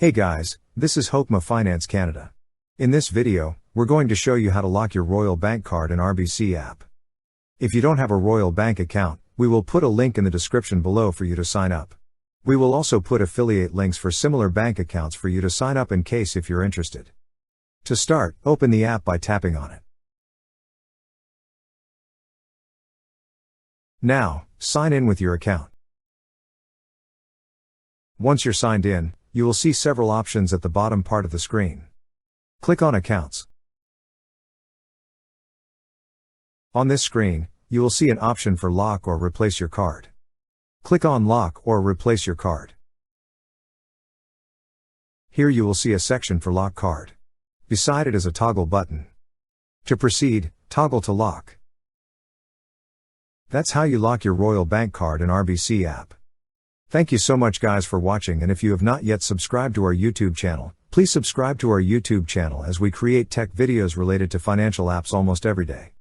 Hey guys, this is Hokma Finance Canada. In this video, we're going to show you how to lock your Royal Bank card in RBC app. If you don't have a Royal Bank account, we will put a link in the description below for you to sign up. We will also put affiliate links for similar bank accounts for you to sign up in case if you're interested. To start, open the app by tapping on it. Now, sign in with your account. Once you're signed in, you will see several options at the bottom part of the screen. Click on Accounts. On this screen, you will see an option for Lock or Replace your card. Click on Lock or Replace your card. Here you will see a section for Lock Card. Beside it is a toggle button. To proceed, toggle to Lock. That's how you lock your Royal Bank card in RBC app. Thank you so much guys for watching, and if you have not yet subscribed to our YouTube channel, please subscribe to our YouTube channel as we create tech videos related to financial apps almost every day.